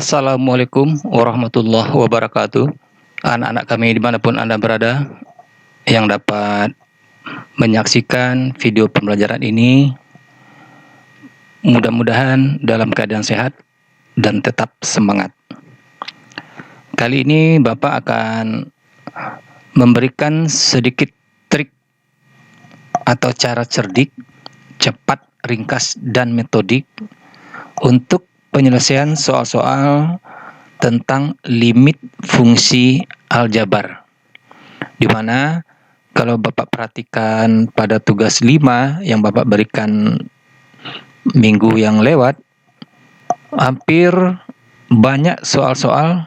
Assalamualaikum warahmatullahi wabarakatuh. Anak-anak kami dimanapun Anda berada yang dapat menyaksikan video pembelajaran ini, mudah-mudahan dalam keadaan sehat dan tetap semangat. Kali ini Bapak akan memberikan sedikit trik atau cara cerdik, cepat, ringkas, dan metodik untuk penyelesaian soal-soal tentang limit fungsi aljabar. Di mana kalau Bapak perhatikan pada tugas 5 yang Bapak berikan minggu yang lewat, hampir banyak soal-soal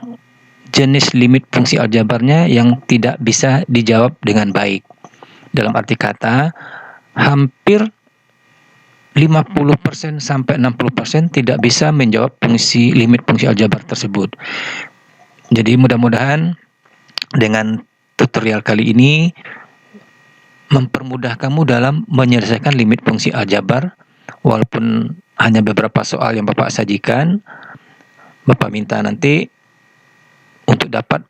jenis limit fungsi aljabarnya yang tidak bisa dijawab dengan baik. Dalam arti kata, hampir 50% sampai 60% tidak bisa menjawab limit fungsi aljabar tersebut. Jadi mudah-mudahan dengan tutorial kali ini mempermudah kamu dalam menyelesaikan limit fungsi aljabar. Walaupun hanya beberapa soal yang Bapak sajikan, Bapak minta nanti untuk dapat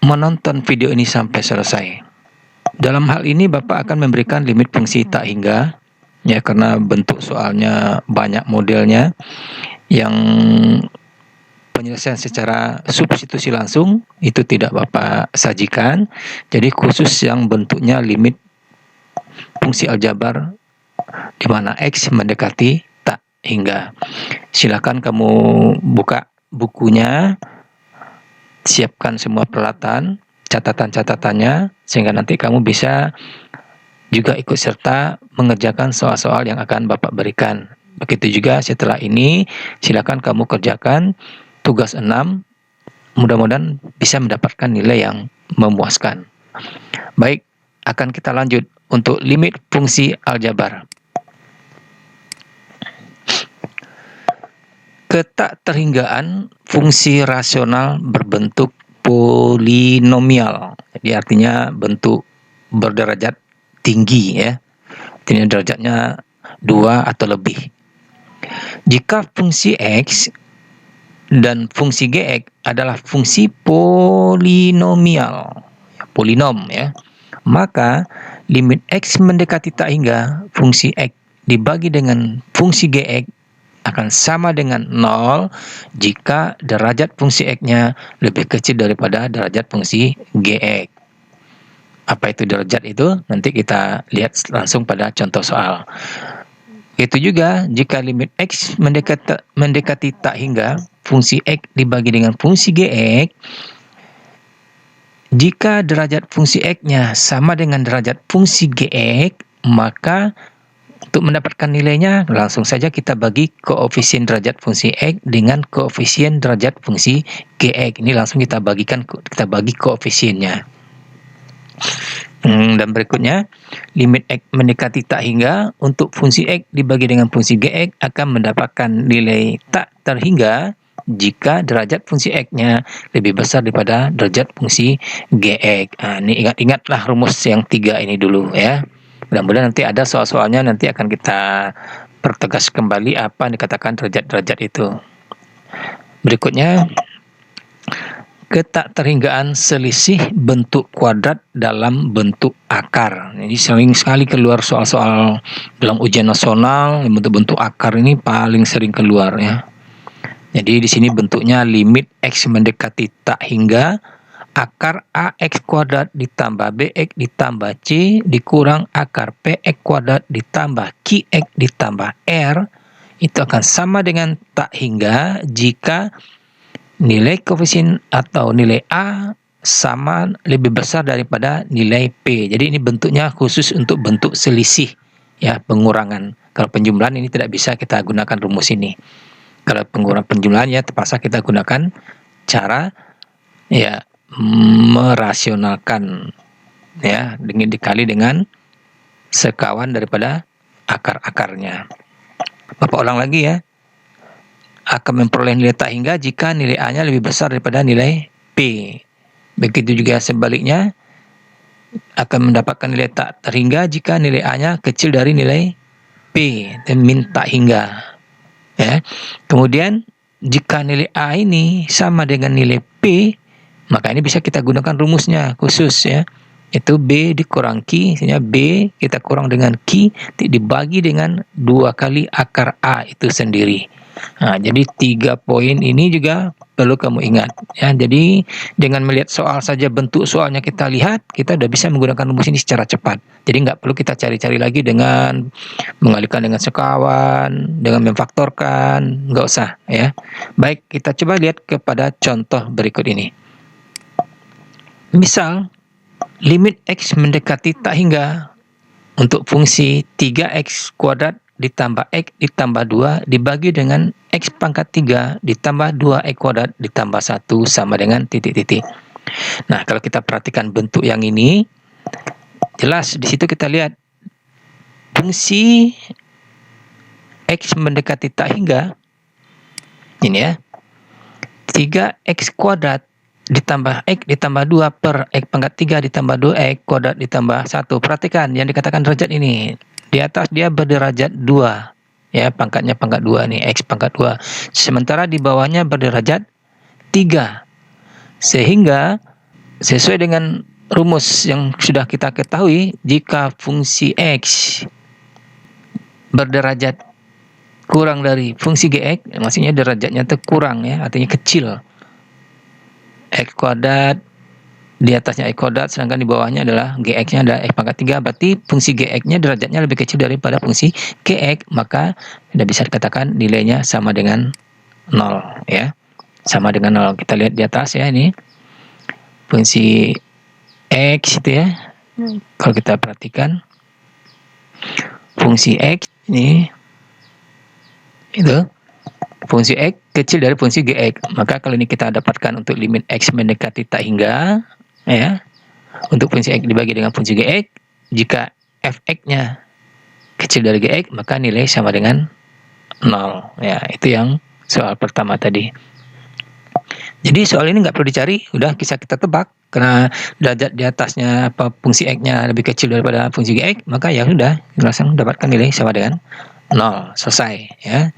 menonton video ini sampai selesai. Dalam hal ini Bapak akan memberikan limit fungsi tak hingga, ya, karena bentuk soalnya banyak modelnya, yang penyelesaian secara substitusi langsung itu tidak Bapak sajikan. Jadi khusus yang bentuknya limit fungsi aljabar di mana X mendekati tak hingga. Silakan kamu buka bukunya, siapkan semua peralatan, catatan-catatannya, sehingga nanti kamu bisa juga ikut serta mengerjakan soal-soal yang akan Bapak berikan. Begitu juga setelah ini, silakan kamu kerjakan tugas 6, mudah-mudahan bisa mendapatkan nilai yang memuaskan. Baik, akan kita lanjut untuk limit fungsi aljabar. Ketakterhinggaan fungsi rasional berbentuk polinomial. Jadi artinya bentuk berderajat tinggi, ya. Artinya derajatnya 2 atau lebih. Jika fungsi X dan fungsi Gx adalah fungsi polinomial, polinom, ya, maka limit X mendekati tak hingga fungsi X dibagi dengan fungsi Gx akan sama dengan 0 jika derajat fungsi X-nya lebih kecil daripada derajat fungsi Gx. Apa itu derajat itu? Nanti kita lihat langsung pada contoh soal. Itu juga jika limit X mendekati tak hingga fungsi X dibagi dengan fungsi Gx, jika derajat fungsi X-nya sama dengan derajat fungsi Gx, maka untuk mendapatkan nilainya langsung saja kita bagi koefisien derajat fungsi X dengan koefisien derajat fungsi Gx. Ini langsung kita bagi koefisiennya. Dan berikutnya, limit X mendekati tak hingga untuk fungsi X dibagi dengan fungsi Gx akan mendapatkan nilai tak terhingga jika derajat fungsi X-nya lebih besar daripada derajat fungsi Gx. Ini ingat-ingatlah rumus yang 3 ini dulu, ya. Mudah-mudahan nanti ada soal-soalnya, nanti akan kita pertegas kembali apa yang dikatakan derajat-derajat itu. Berikutnya, ketakterhinggaan selisih bentuk kuadrat dalam bentuk akar. Jadi sering sekali keluar soal-soal dalam ujian nasional, bentuk-bentuk akar ini paling sering keluar, ya. Jadi di sini bentuknya limit X mendekati tak hingga akar AX kuadrat ditambah BX ditambah C dikurang akar PX kuadrat ditambah QX ditambah R itu akan sama dengan tak hingga jika nilai koefisien atau nilai A sama lebih besar daripada nilai P. Jadi ini bentuknya khusus untuk bentuk selisih, ya, pengurangan. Kalau penjumlahan ini tidak bisa kita gunakan rumus ini. Kalau penjumlahan, ya, terpaksa kita gunakan cara, ya, merasionalkan, ya, dengan dikali dengan sekawan daripada akar-akarnya. Bapak ulang lagi, ya. Akan memperoleh nilai tak hingga jika nilai A-nya lebih besar daripada nilai P. Begitu juga sebaliknya, akan mendapatkan nilai tak terhingga jika nilai A-nya kecil dari nilai P, dan min tak hingga, ya. Kemudian jika nilai A ini sama dengan nilai P, maka ini bisa kita gunakan rumusnya khusus ya. Itu B dikurang Q, sehingga B kita kurang dengan Q dibagi dengan 2 kali akar A itu sendiri. Nah, jadi 3 poin ini juga perlu kamu ingat ya. Jadi dengan melihat soal saja, bentuk soalnya kita lihat, kita udah bisa menggunakan rumus ini secara cepat. Jadi nggak perlu kita cari-cari lagi dengan mengalihkan dengan sekawan, dengan memfaktorkan, nggak usah ya. Baik, kita coba lihat kepada contoh berikut ini. Misal limit X mendekati tak hingga untuk fungsi 3X kuadrat ditambah X ditambah 2 dibagi dengan X pangkat 3 ditambah 2X kuadrat ditambah 1 sama dengan titik-titik. Nah, kalau kita perhatikan bentuk yang ini, jelas di situ kita lihat fungsi X mendekati tak hingga, ini ya, 3X kuadrat ditambah X ditambah 2 per X pangkat 3 ditambah 2X kuadrat ditambah 1. Perhatikan yang dikatakan derajat ini. Di atas dia berderajat 2. Ya, pangkatnya pangkat 2 nih, X pangkat 2. Sementara di bawahnya berderajat 3. Sehingga sesuai dengan rumus yang sudah kita ketahui, jika fungsi X berderajat kurang dari fungsi Gx, maksudnya derajatnya itu kurang ya, artinya kecil. X kuadrat di atasnya X kuadrat, sedangkan di bawahnya adalah Gx-nya adalah X pangkat 3, berarti fungsi Gx-nya derajatnya lebih kecil daripada fungsi Gx, maka sudah bisa dikatakan nilainya sama dengan 0 ya. Sama dengan 0. Kita lihat di atas ya, ini fungsi X itu ya. Kalau kita perhatikan fungsi X ini, itu fungsi X kecil dari fungsi Gx, maka kalau ini kita dapatkan untuk limit X mendekati tak hingga ya, untuk fungsi X dibagi dengan fungsi Gx, jika Fx-nya kecil dari Gx, maka nilai sama dengan 0 ya. Itu yang soal pertama tadi. Jadi soal ini nggak perlu dicari, udah bisa kita tebak, karena derajat di atasnya apa fungsi X-nya lebih kecil daripada fungsi Gx, maka ya sudah langsung dapatkan nilai sama dengan 0. Selesai ya.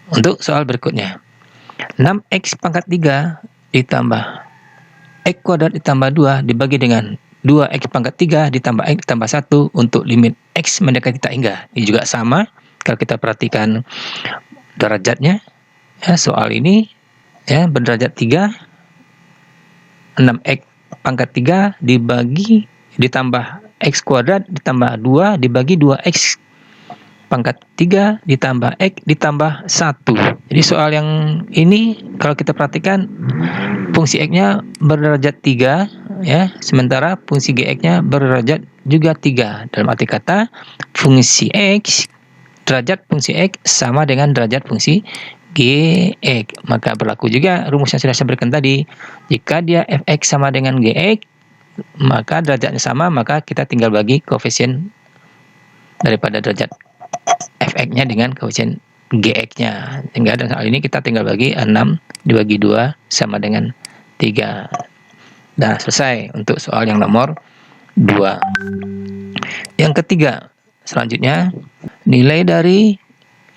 Untuk soal berikutnya, 6X pangkat 3 ditambah X kuadrat ditambah 2 dibagi dengan 2X pangkat 3 ditambah X ditambah 1 untuk limit X mendekati tak hingga. Ini juga sama, kalau kita perhatikan derajatnya ya, soal ini ya berderajat 3, 6X pangkat 3 dibagi ditambah X kuadrat ditambah 2 dibagi 2X pangkat 3 ditambah X ditambah 1. Jadi soal yang ini kalau kita perhatikan fungsi X-nya berderajat 3 ya, sementara fungsi Gx-nya berderajat juga 3. Dalam arti kata fungsi X, derajat fungsi X sama dengan derajat fungsi Gx. Maka berlaku juga rumus yang sudah saya berikan tadi. Jika dia Fx sama dengan Gx, maka derajatnya sama, maka kita tinggal bagi koefisien daripada derajat Fx-nya dengan koefisien Gx-nya. Sehingga dalam hal ini kita tinggal bagi 6 dibagi 2 sama dengan 3. Nah, selesai untuk soal yang nomor 2. Yang ketiga, selanjutnya nilai dari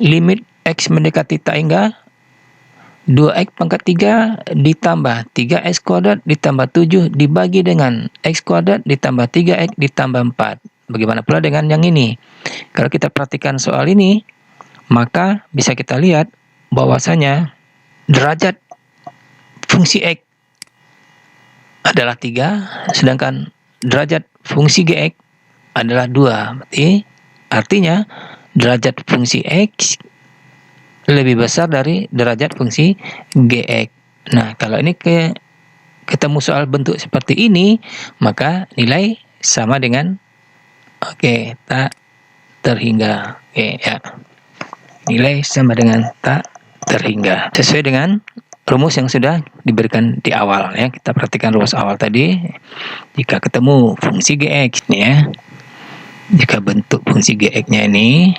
limit X mendekati tak hingga 2X pangkat 3 ditambah 3X kuadrat ditambah 7 dibagi dengan X kuadrat ditambah 3X ditambah 4. Bagaimana pula dengan yang ini? Kalau kita perhatikan soal ini, maka bisa kita lihat bahwasanya derajat fungsi X adalah 3, sedangkan derajat fungsi Gx adalah 2. Berarti artinya derajat fungsi X lebih besar dari derajat fungsi Gx. Nah, kalau ini ketemu soal bentuk seperti ini, maka nilai sama dengan tak terhingga. Ya. Nilai sama dengan tak terhingga. Sesuai dengan rumus yang sudah diberikan di awal ya. Kita perhatikan rumus awal tadi. Jika ketemu fungsi Gx nih ya. Jika bentuk fungsi Gx-nya ini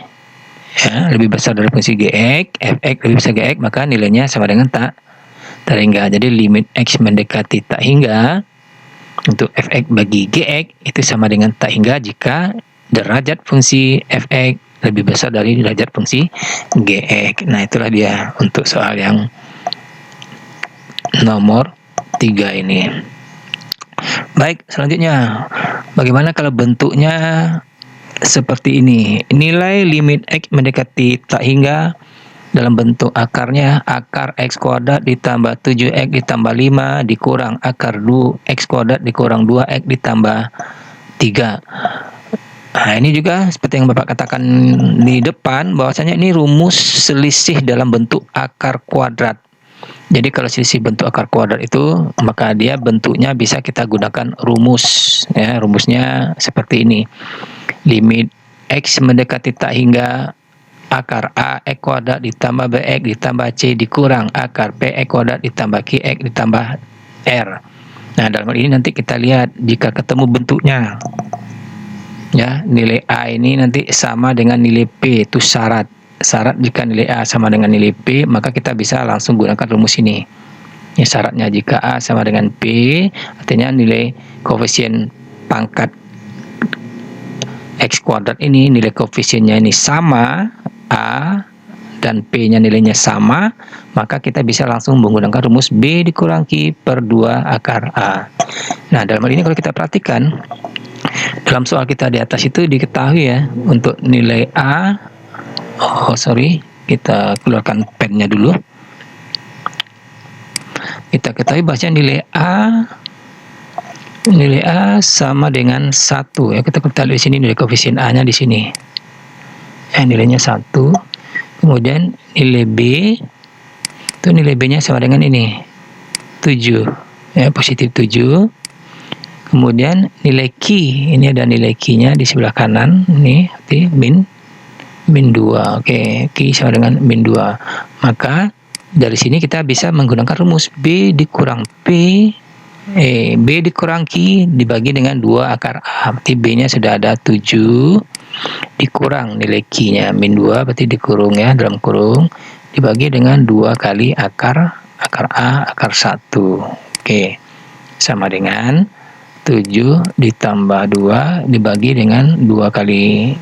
ya, lebih besar dari fungsi Gx, Fx lebih besar Gx, maka nilainya sama dengan tak terhingga. Jadi limit X mendekati tak hingga untuk Fx bagi Gx itu sama dengan tak hingga jika derajat fungsi Fx lebih besar dari derajat fungsi Gx. Nah, itulah dia untuk soal yang nomor 3 ini. Baik, selanjutnya bagaimana kalau bentuknya seperti ini? Nilai limit X mendekati tak hingga dalam bentuk akarnya akar X kuadrat ditambah 7X ditambah 5 dikurang akar 2X kuadrat dikurang 2X ditambah 3. Nah, ini juga seperti yang Bapak katakan di depan, bahwasanya ini rumus selisih dalam bentuk akar kuadrat. Jadi kalau selisih bentuk akar kuadrat itu, maka dia bentuknya bisa kita gunakan rumus. Ya, rumusnya seperti ini. Limit X mendekati tak hingga akar AX kuadrat ditambah BX ditambah C dikurang akar PX kuadrat ditambah QX ditambah R. Nah, dalam hal ini nanti kita lihat jika ketemu bentuknya. Ya, nilai A ini nanti sama dengan nilai P, itu syarat. Syarat jika nilai A sama dengan nilai P, maka kita bisa langsung gunakan rumus ini. Ya, syaratnya jika A sama dengan P, artinya nilai koefisien pangkat X kuadrat ini, nilai koefisiennya ini sama, A dan P-nya nilainya sama, maka kita bisa langsung menggunakan rumus B dikurang Q per 2 akar A. Nah, dalam hal ini kalau kita perhatikan, dalam soal kita di atas itu diketahui ya, untuk nilai A, kita keluarkan pennya dulu. Kita ketahui bahwa nilai A sama dengan 1 ya. Kita lihat di sini nilai koefisien A-nya di sini. Nilainya 1. Kemudian nilai B itu nilai B-nya sama dengan ini 7 ya, positif 7. Kemudian nilai Q, ini ada nilai Q-nya di sebelah kanan, ini berarti min 2. Oke, Q sama dengan min 2. Maka dari sini kita bisa menggunakan rumus B dikurang B dikurang Q dibagi dengan 2 akar A. Berarti B-nya sudah ada 7 dikurang nilai Q-nya min 2, berarti dikurung ya, dalam kurung, dibagi dengan 2 kali akar A akar 1. Oke, sama dengan 7 ditambah 2 dibagi dengan 2 kali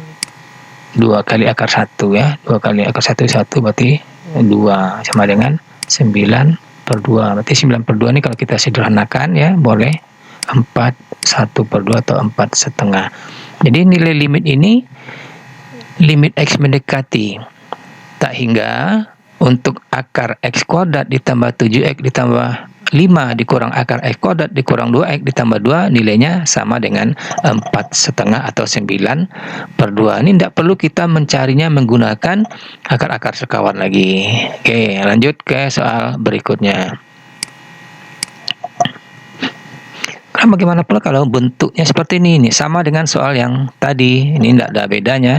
akar 1 ya. 2 kali akar 1 berarti 2 sama dengan 9 per 2. Berarti 9 per 2 ini kalau kita sederhanakan ya, boleh 4 1 per 2 atau 4 setengah. Jadi nilai limit ini, limit X mendekati tak hingga untuk akar X kuadrat ditambah 7X ditambah 5 dikurang akar X kuadrat dikurang 2X ditambah 2, nilainya sama dengan 4 setengah atau 9 per 2. Ini tidak perlu kita mencarinya menggunakan akar-akar sekawan lagi. Oke, lanjut ke soal berikutnya. Bagaimana pula kalau bentuknya seperti ini? Sama dengan soal yang tadi. Ini tidak ada bedanya.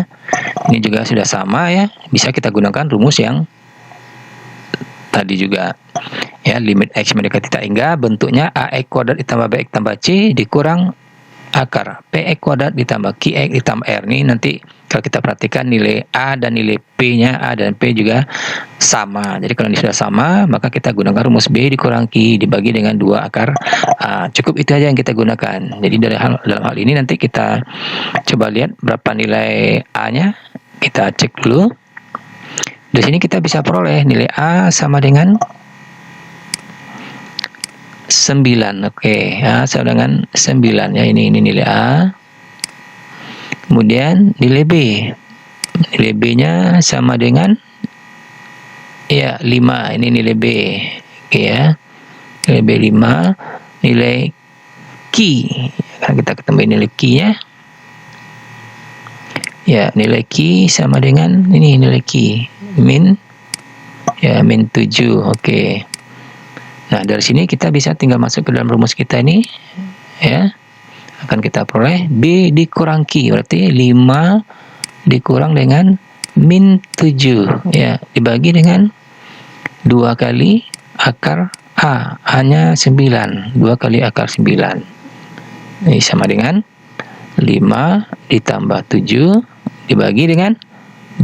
Ini juga sudah sama ya. Bisa kita gunakan rumus yang tadi juga. Ya, limit X mendekati tak hingga, bentuknya AX kuadrat ditambah BX tambah C dikurang akar PX kuadrat ditambah QX ditambah R. Ini nanti kalau kita perhatikan nilai A dan nilai P-nya, A dan P juga sama. Jadi kalau ini sudah sama, maka kita gunakan rumus B dikurang Q dibagi dengan 2 akar A. Cukup itu aja yang kita gunakan. Jadi dalam hal ini nanti kita coba lihat berapa nilai A-nya. Kita cek dulu. Di sini kita bisa peroleh nilai A sama dengan 9. Oke, A sama dengan 9 ya. Ini nilai A. Kemudian nilai B. Nilai B-nya sama dengan ya 5. Ini nilai B. Oke ya. Nilai B 5. Nilai Q. Karena kita ketemu nilai Q-nya. Ya, nilai Q sama dengan ini nilai Q. Min 7. Oke. Nah, dari sini kita bisa tinggal masuk ke dalam rumus kita ini ya. Akan kita peroleh B dikurang Q, berarti 5 dikurang dengan min 7 ya, dibagi dengan 2 kali akar A. A-nya 9, 2 kali akar 9. Ini sama dengan 5 ditambah 7 dibagi dengan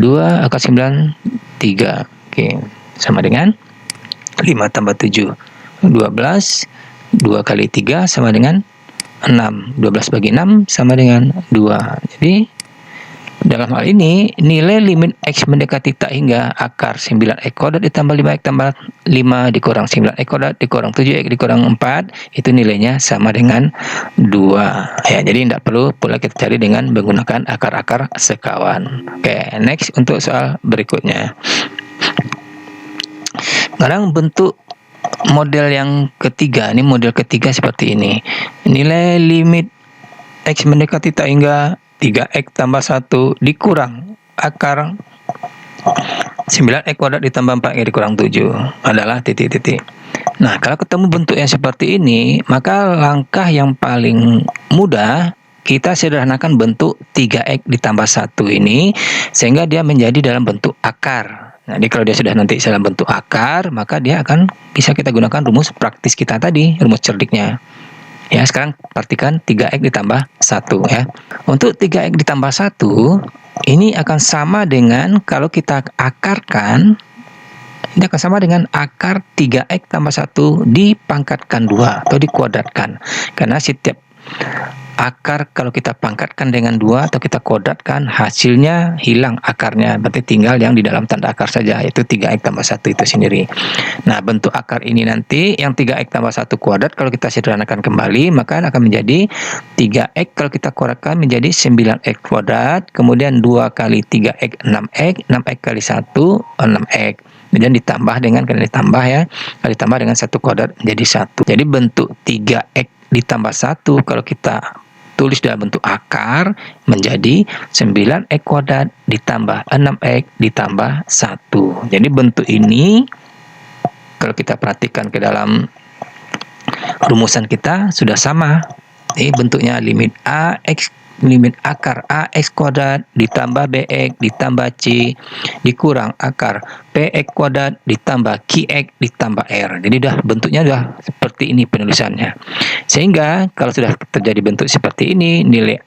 2 akar 9, 3. Oke, sama dengan 5 tambah 7, 12. 2 kali 3 sama dengan 6. 12 bagi 6 sama dengan 2. Jadi Dalam hal ini, nilai limit X mendekati tak hingga akar 9X kuadrat ditambah 5X tambah 5 dikurang 9X kuadrat dikurang 7X dikurang 4, itu nilainya sama dengan 2. Ya, jadi tidak perlu pula kita cari dengan menggunakan akar-akar sekawan. Oke, next untuk soal berikutnya. Sekarang bentuk model yang ketiga, ini model ketiga seperti ini. Nilai limit X mendekati tak hingga 3X tambah 1 dikurang akar 9X kuadrat ditambah 4X dikurang 7 adalah titik-titik. Nah, kalau ketemu bentuk yang seperti ini, maka langkah yang paling mudah kita sederhanakan bentuk 3X ditambah 1 ini sehingga dia menjadi dalam bentuk akar. Nah, jadi kalau dia sudah nanti dalam bentuk akar, maka dia akan bisa kita gunakan rumus praktis kita tadi, rumus cerdiknya. Ya, sekarang perhatikan 3X ditambah 1 ya. Untuk 3X ditambah 1, ini akan sama dengan kalau kita akarkan, ini akan sama dengan akar 3X tambah 1 dipangkatkan 2 atau dikuadratkan. Karena setiap akar kalau kita pangkatkan dengan 2 atau kita kuadratkan, hasilnya hilang akarnya, berarti tinggal yang di dalam tanda akar saja, yaitu 3X tambah 1 itu sendiri. Nah, bentuk akar ini nanti yang 3X tambah 1 kuadrat kalau kita sederhanakan kembali, maka akan menjadi 3X kalau kita kuadratkan menjadi 9X kuadrat, kemudian 2 kali 3X 6X, 6X kali 1 6X. Kemudian ditambah dengan, karena ditambah ya, kalau ditambah dengan 1 kuadrat menjadi 1. Jadi bentuk 3X ditambah 1 kalau kita tulis dalam bentuk akar menjadi 9X kuadrat ditambah 6X ditambah 1. Jadi bentuk ini kalau kita perhatikan ke dalam rumusan kita sudah sama. Ini bentuknya limit limit akar AX kuadrat ditambah BX ditambah C dikurang akar PX kuadrat ditambah QX ditambah R. Jadi bentuknya sudah seperti ini penulisannya. Sehingga kalau sudah terjadi bentuk seperti ini, nilai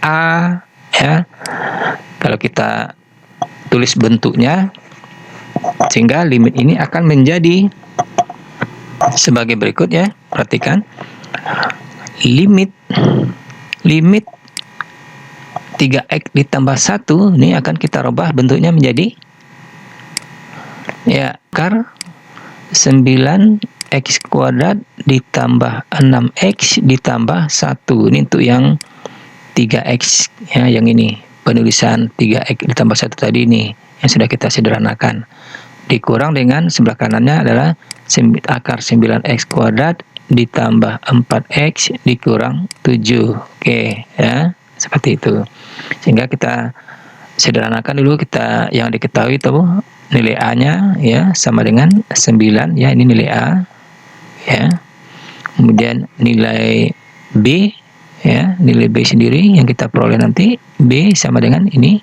A ya, kalau kita tulis bentuknya, sehingga limit ini akan menjadi sebagai berikut ya. Perhatikan. Limit 3X ditambah 1 ini akan kita rubah bentuknya menjadi ya akar 9X kuadrat ditambah 6X ditambah 1. Ini untuk yang 3X ya, yang ini penulisan 3X ditambah 1 tadi ini yang sudah kita sederhanakan, dikurang dengan sebelah kanannya adalah akar 9X kuadrat ditambah 4X dikurang 7. Oke ya, seperti itu. Sehingga kita sederhanakan dulu, kita yang diketahui itu nilai A-nya ya sama dengan 9 ya, ini nilai A ya. Kemudian nilai B ya, nilai B sendiri yang kita peroleh nanti B sama dengan ini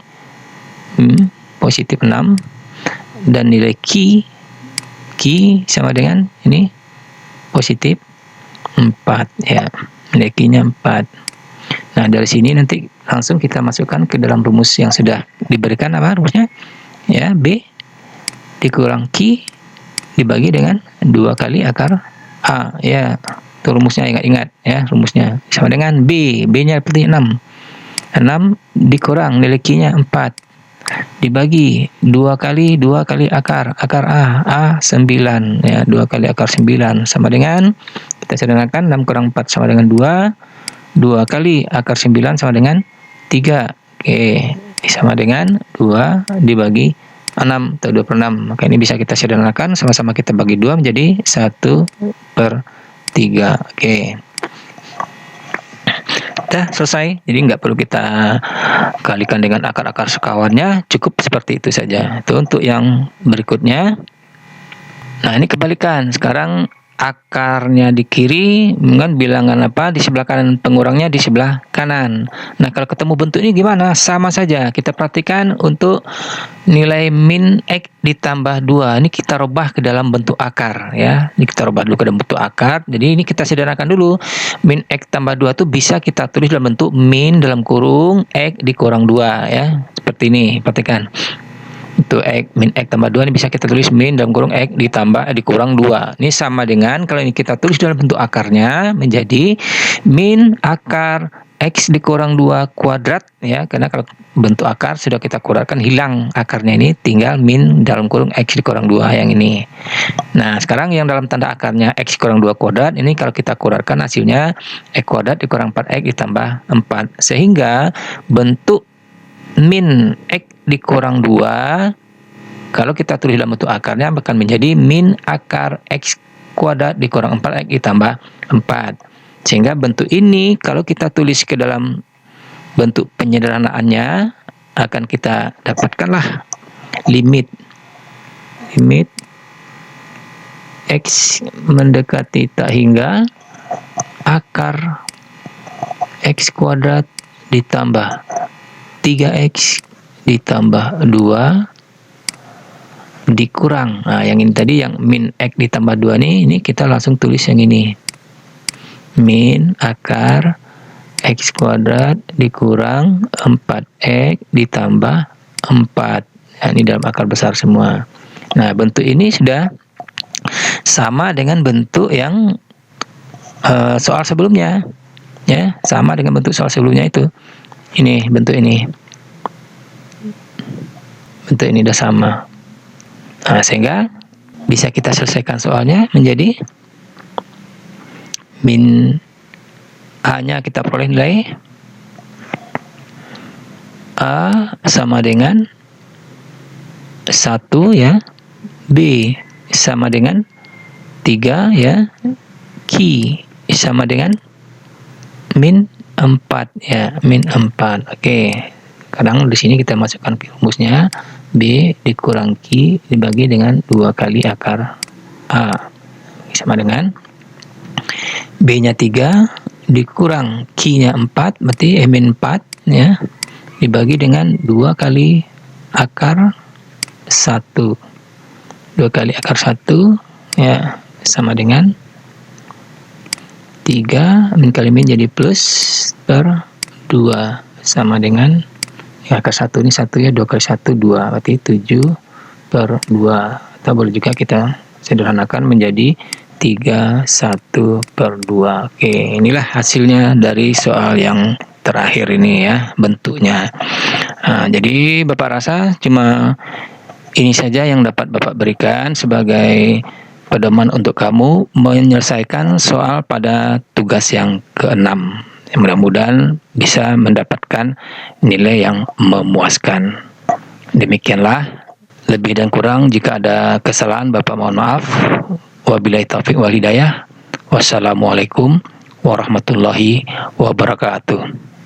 positif 6, dan nilai Q sama dengan ini positif 4 ya, nilai Q-nya 4. Nah, dari sini nanti langsung kita masukkan ke dalam rumus yang sudah diberikan. Apa rumusnya? Ya, B dikurang Q dibagi dengan 2 kali akar A. Ya, itu rumusnya, ingat-ingat ya, rumusnya sama dengan B. B-nya seperti 6. 6 dikurang nilai Q-nya 4 dibagi 2 kali akar A 9 ya, 2 kali akar 9 sama dengan, kita sederhanakan 6 kurang 4 sama dengan 2 kali akar 9 sama dengan 3. Oke, sama dengan 2 dibagi 6 atau 2/6. Maka ini bisa kita sederhanakan, sama-sama kita bagi 2 menjadi 1/3. Oke. Udah selesai, jadi nggak perlu kita kalikan dengan akar-akar sekawannya, cukup seperti itu saja. Itu untuk yang berikutnya. Nah, ini kebalikan. Sekarang akarnya di kiri, dengan bilangan apa di sebelah kanan, pengurangnya di sebelah kanan. Nah, kalau ketemu bentuk ini gimana? Sama saja. Kita perhatikan untuk nilai min X ditambah 2. Ini kita rubah ke dalam bentuk akar ya. Ini kita rubah dulu ke dalam bentuk akar. Jadi ini kita sederhanakan dulu. Min X tambah 2 itu bisa kita tulis dalam bentuk min dalam kurung X dikurang 2 ya. Seperti ini, perhatikan. Itu X, min X tambah 2 ini bisa kita tulis min dalam kurung X ditambah dikurang 2. Ini sama dengan kalau ini kita tulis dalam bentuk akarnya menjadi min akar X dikurang 2 kuadrat ya, karena kalau bentuk akar sudah kita kurangkan hilang akarnya ini, tinggal min dalam kurung X dikurang 2 yang ini. Nah, sekarang yang dalam tanda akarnya X kurang 2 kuadrat, ini kalau kita kurangkan hasilnya X kuadrat dikurang 4X ditambah 4. Sehingga bentuk min X dikurang 2, kalau kita tulis dalam bentuk akarnya akan menjadi min akar X kuadrat dikurang 4X ditambah 4. Sehingga bentuk ini kalau kita tulis ke dalam bentuk penyederhanaannya, akan kita dapatkanlah limit X mendekati tak hingga akar X kuadrat ditambah 3X ditambah 2 dikurang. Nah, yang ini tadi yang min X ditambah 2 nih, ini kita langsung tulis yang ini. Min akar X kuadrat dikurang 4X ditambah 4. Nah, ini dalam akar besar semua. Nah, bentuk ini sudah sama dengan bentuk yang soal sebelumnya. Ya, sama dengan bentuk soal sebelumnya itu. Ini bentuk ini. Bentuk ini sudah sama. Nah, sehingga bisa kita selesaikan soalnya menjadi min A-nya kita peroleh nilai A sama dengan 1 ya, B sama dengan 3 ya, Q sama dengan min 4 ya, min 4. Oke. Kadang di sini kita masukkan rumusnya, B dikurang Q dibagi dengan 2 kali akar A sama dengan B-nya 3 dikurang Q-nya 4, berarti min 4 ya, dibagi dengan 2 kali akar 1. 2 kali akar 1 ya, sama dengan 3 min kali min jadi plus per 2 sama dengan ya, akar 1 ini 1 ya, 2 kali 1 2, berarti 7 per 2. Atau boleh juga kita sederhanakan menjadi 3 1 per 2. Oke, inilah hasilnya dari soal yang terakhir ini ya, bentuknya. Nah, jadi Bapak rasa cuma ini saja yang dapat Bapak berikan sebagai pedoman untuk kamu menyelesaikan soal pada tugas yang ke-6. Mudah-mudahan bisa mendapatkan nilai yang memuaskan. Demikianlah, lebih dan kurang jika ada kesalahan Bapak mohon maaf. Wabillahi taufiq wal hidayah. Wassalamualaikum warahmatullahi wabarakatuh.